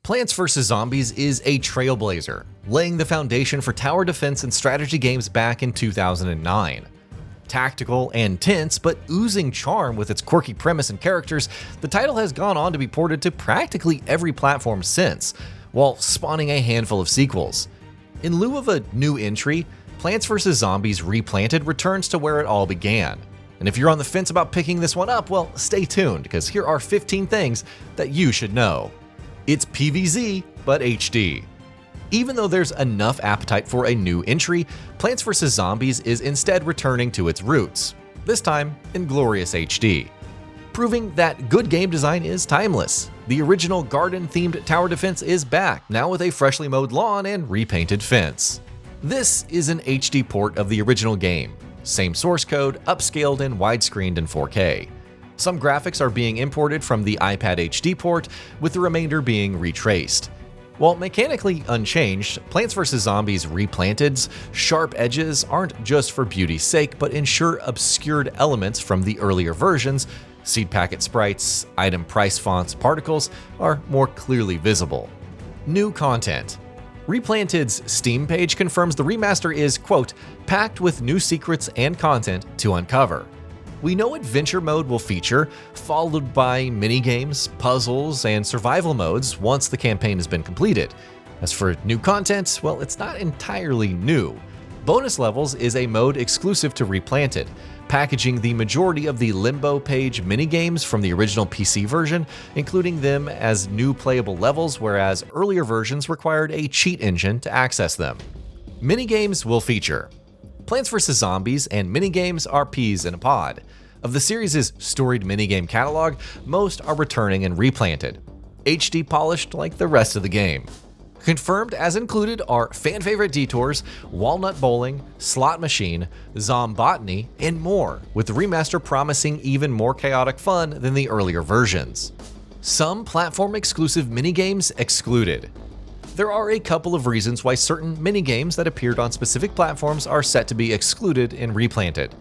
Plants vs. Zombies is a trailblazer, laying the foundation for tower defense and strategy games back in 2009. Tactical and tense, but oozing charm with its quirky premise and characters, the title has gone on to be ported to practically every platform since, while spawning a handful of sequels. In lieu of a new entry, Plants vs. Zombies Replanted returns to where it all began. And if you're on the fence about picking this one up, well, stay tuned, because here are 15 things that you should know. It's PvZ, but HD. Even though there's enough appetite for a new entry, Plants vs. Zombies is instead returning to its roots, this time in glorious HD. Proving that good game design is timeless, the original garden-themed tower defense is back, now with a freshly mowed lawn and repainted fence. This is an HD port of the original game, same source code, upscaled and widescreened in 4K. Some graphics are being imported from the iPad HD port, with the remainder being retraced. While mechanically unchanged, Plants vs. Zombies Replanted's sharp edges aren't just for beauty's sake, but ensure obscured elements from the earlier versions, seed packet sprites, item price fonts, particles, are more clearly visible. New content. Replanted's Steam page confirms the remaster is, quote, packed with new secrets and content to uncover. We know Adventure Mode will feature, followed by mini-games, puzzles, and survival modes once the campaign has been completed. As for new content, well, it's not entirely new. Bonus Levels is a mode exclusive to Replanted, packaging the majority of the Limbo page mini-games from the original PC version, including them as new playable levels, whereas earlier versions required a cheat engine to access them. Mini-games will feature Plants vs. Zombies and minigames are peas in a pod. Of the series' storied minigame catalog, most are returning and replanted, HD polished like the rest of the game. Confirmed as included are fan-favorite detours, walnut bowling, slot machine, zombotany, and more, with the remaster promising even more chaotic fun than the earlier versions. Some platform-exclusive minigames excluded. There are a couple of reasons why certain minigames that appeared on specific platforms are set to be excluded and replanted.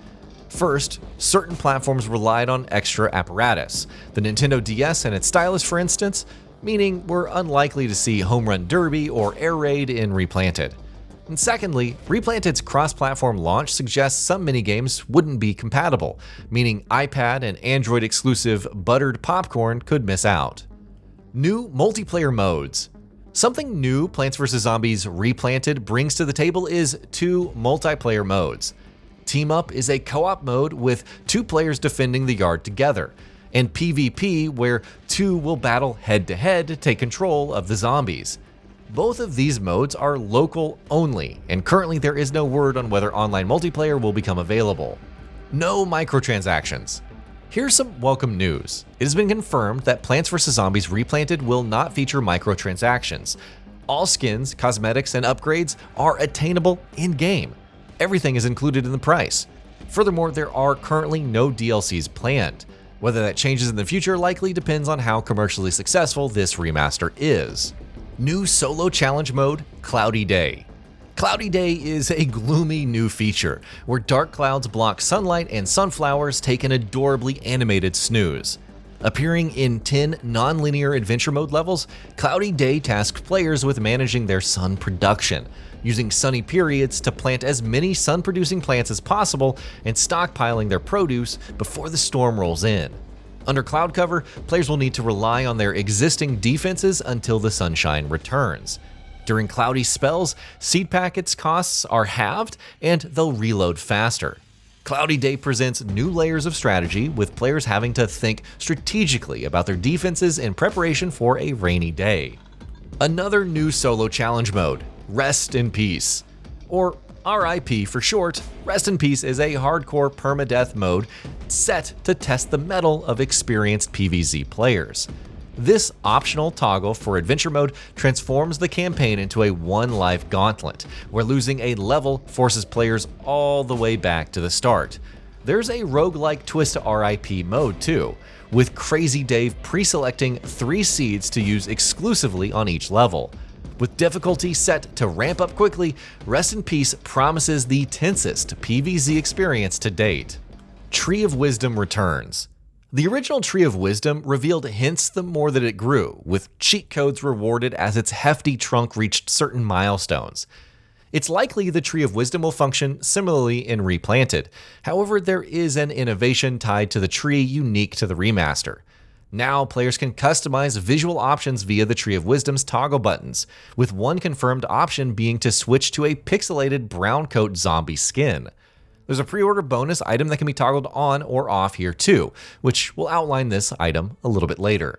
First, certain platforms relied on extra apparatus, the Nintendo DS and its stylus for instance, meaning we're unlikely to see Home Run Derby or Air Raid in Replanted. And secondly, Replanted's cross-platform launch suggests some minigames wouldn't be compatible, meaning iPad and Android exclusive buttered popcorn could miss out. New multiplayer modes. Something new Plants vs. Zombies Replanted brings to the table is two multiplayer modes. Team Up is a co-op mode with two players defending the yard together, and PvP where two will battle head-to-head to take control of the zombies. Both of these modes are local only, and currently there is no word on whether online multiplayer will become available. No microtransactions. Here's some welcome news. It has been confirmed that Plants vs. Zombies Replanted will not feature microtransactions. All skins, cosmetics, and upgrades are attainable in-game. Everything is included in the price. Furthermore, there are currently no DLCs planned. Whether that changes in the future likely depends on how commercially successful this remaster is. New solo challenge mode, Cloudy Day. Cloudy Day is a gloomy new feature, where dark clouds block sunlight and sunflowers take an adorably animated snooze. Appearing in 10 non-linear adventure mode levels, Cloudy Day tasks players with managing their sun production, using sunny periods to plant as many sun-producing plants as possible and stockpiling their produce before the storm rolls in. Under cloud cover, players will need to rely on their existing defenses until the sunshine returns. During cloudy spells, seed packets costs are halved and they'll reload faster. Cloudy Day presents new layers of strategy, with players having to think strategically about their defenses in preparation for a rainy day. Another new solo challenge mode, Rest in Peace, or RIP for short. Rest in Peace is a hardcore permadeath mode set to test the mettle of experienced PvZ players. This optional toggle for adventure mode transforms the campaign into a one-life gauntlet, where losing a level forces players all the way back to the start. There's a roguelike twist to RIP mode too, with Crazy Dave pre-selecting 3 seeds to use exclusively on each level. With difficulty set to ramp up quickly, Rest in Peace promises the tensest PvZ experience to date. Tree of Wisdom returns. The original Tree of Wisdom revealed hints the more that it grew, with cheat codes rewarded as its hefty trunk reached certain milestones. It's likely the Tree of Wisdom will function similarly in Replanted. However, there is an innovation tied to the tree unique to the remaster. Now, players can customize visual options via the Tree of Wisdom's toggle buttons, with one confirmed option being to switch to a pixelated brown coat zombie skin. There's a pre-order bonus item that can be toggled on or off here too, which will outline this item a little bit later.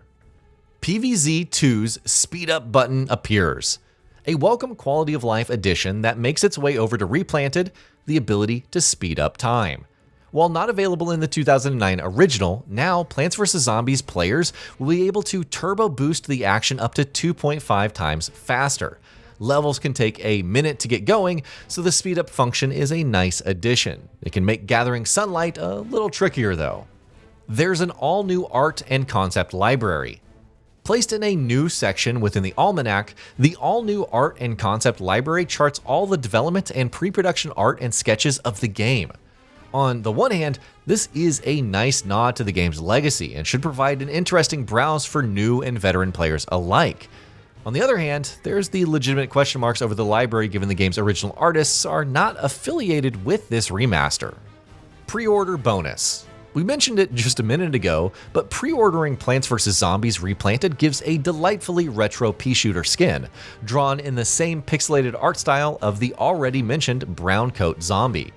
PvZ2's Speed Up button appears. A welcome quality of life addition that makes its way over to Replanted, the ability to speed up time. While not available in the 2009 original, now Plants vs. Zombies players will be able to turbo boost the action up to 2.5 times faster. Levels can take a minute to get going, so the speed up function is a nice addition. It can make gathering sunlight a little trickier though. There's an all-new art and concept library. Placed in a new section within the Almanac, the all-new art and concept library charts all the development and pre-production art and sketches of the game. On the one hand, this is a nice nod to the game's legacy and should provide an interesting browse for new and veteran players alike. On the other hand, there's the legitimate question marks over the library given the game's original artists are not affiliated with this remaster. Pre-order bonus. We mentioned it just a minute ago, but pre-ordering Plants vs. Zombies Replanted gives a delightfully retro pea shooter skin, drawn in the same pixelated art style of the already mentioned brown coat zombie.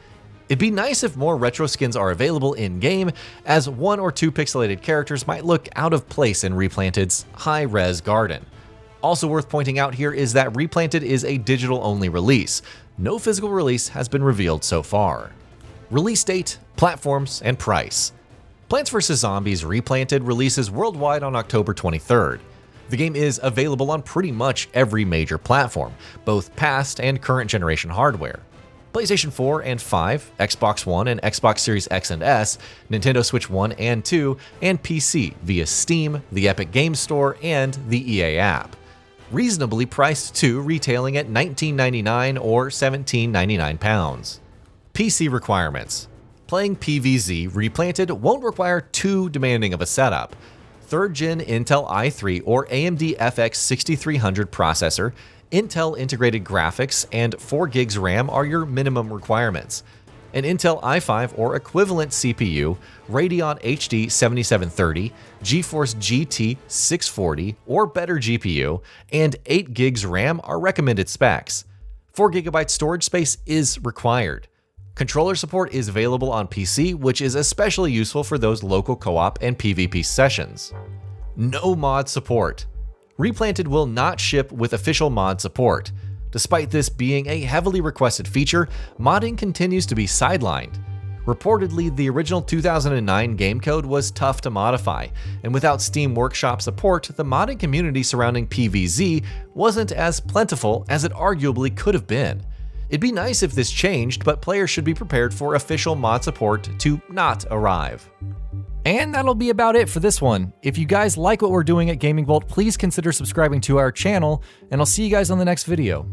It'd be nice if more retro skins are available in-game, as one or two pixelated characters might look out of place in Replanted's high-res garden. Also worth pointing out here is that Replanted is a digital-only release. No physical release has been revealed so far. Release date, platforms, and price. Plants vs. Zombies Replanted releases worldwide on October 23rd. The game is available on pretty much every major platform, both past and current generation hardware. PlayStation 4 and 5, Xbox One and Xbox Series X and S, Nintendo Switch 1 and 2, and PC via Steam, the Epic Games Store, and the EA app. Reasonably priced too, retailing at $19.99 or £17.99. PC requirements. Playing PvZ Replanted won't require too demanding of a setup. 3rd Gen Intel i3 or AMD FX 6300 processor, Intel integrated graphics, and 4 gigs RAM are your minimum requirements. An Intel i5 or equivalent CPU, Radeon HD 7730, GeForce GT 640 or better GPU, and 8 gigs RAM are recommended specs. 4 GB storage space is required. Controller support is available on PC, which is especially useful for those local co-op and PvP sessions. No mod support. Replanted will not ship with official mod support. Despite this being a heavily requested feature, modding continues to be sidelined. Reportedly, the original 2009 game code was tough to modify, and without Steam Workshop support, the modding community surrounding PvZ wasn't as plentiful as it arguably could have been. It'd be nice if this changed, but players should be prepared for official mod support to not arrive. And that'll be about it for this one. If you guys like what we're doing at GamingBolt, please consider subscribing to our channel, and I'll see you guys on the next video.